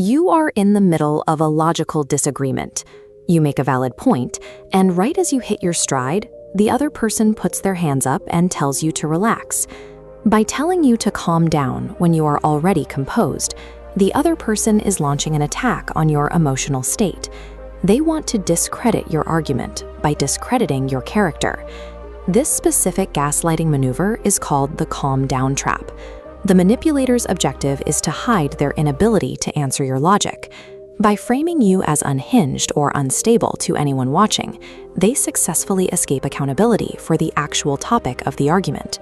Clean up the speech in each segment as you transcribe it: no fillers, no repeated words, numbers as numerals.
You are in the middle of a logical disagreement. You make a valid point, and right as you hit your stride, the other person puts their hands up and tells you to relax. By telling you to calm down when you are already composed, the other person is launching an attack on your emotional state. They want to discredit your argument by discrediting your character. This specific gaslighting maneuver is called the calm down trap. The manipulator's objective is to hide their inability to answer your logic. By framing you as unhinged or unstable to anyone watching, they successfully escape accountability for the actual topic of the argument.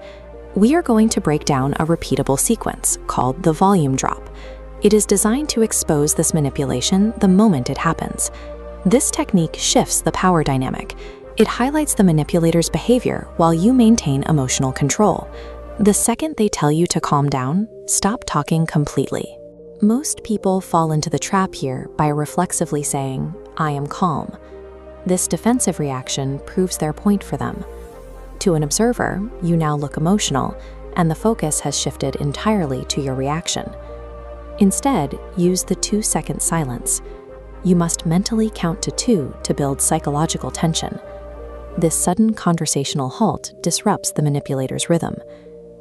We are going to break down a repeatable sequence called the volume drop. It is designed to expose this manipulation the moment it happens. This technique shifts the power dynamic. It highlights the manipulator's behavior while you maintain emotional control. The second they tell you to calm down, stop talking completely. Most people fall into the trap here by reflexively saying, "I am calm." This defensive reaction proves their point for them. To an observer, you now look emotional, and the focus has shifted entirely to your reaction. Instead, use the 2-second silence. You must mentally count to 2 to build psychological tension. This sudden conversational halt disrupts the manipulator's rhythm.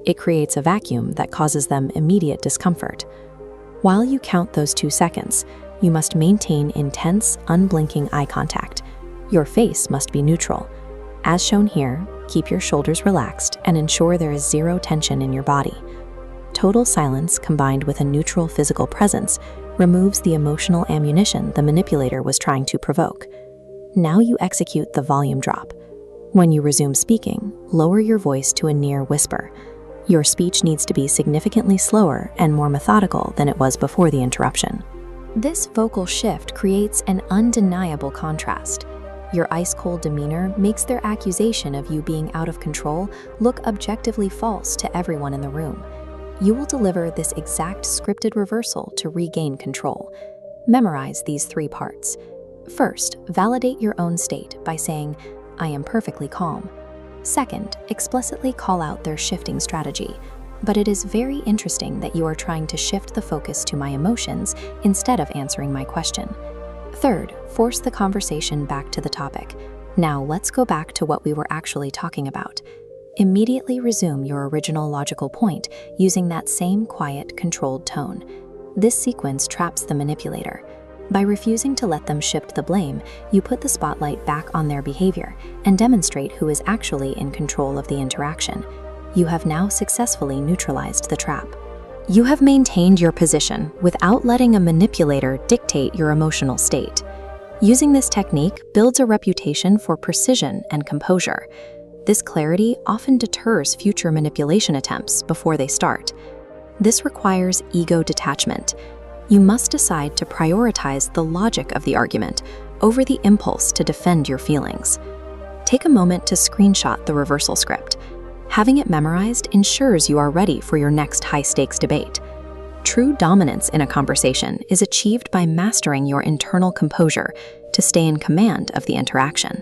It creates a vacuum that causes them immediate discomfort. While you count those 2 seconds, you must maintain intense, unblinking eye contact. Your face must be neutral. As shown here, keep your shoulders relaxed and ensure there is zero tension in your body. Total silence combined with a neutral physical presence removes the emotional ammunition the manipulator was trying to provoke. Now you execute the volume drop. When you resume speaking, lower your voice to a near whisper. Your speech needs to be significantly slower and more methodical than it was before the interruption. This vocal shift creates an undeniable contrast. Your ice-cold demeanor makes their accusation of you being out of control look objectively false to everyone in the room. You will deliver this exact scripted reversal to regain control. Memorize these 3 parts. First, validate your own state by saying, "I am perfectly calm." Second, explicitly call out their shifting strategy. But it is very interesting that you are trying to shift the focus to my emotions instead of answering my question. Third, force the conversation back to the topic. Now let's go back to what we were actually talking about. Immediately resume your original logical point using that same quiet, controlled tone. This sequence traps the manipulator. By refusing to let them shift the blame, you put the spotlight back on their behavior and demonstrate who is actually in control of the interaction. You have now successfully neutralized the trap. You have maintained your position without letting a manipulator dictate your emotional state. Using this technique builds a reputation for precision and composure. This clarity often deters future manipulation attempts before they start. This requires ego detachment. You must decide to prioritize the logic of the argument over the impulse to defend your feelings. Take a moment to screenshot the reversal script. Having it memorized ensures you are ready for your next high-stakes debate. True dominance in a conversation is achieved by mastering your internal composure to stay in command of the interaction.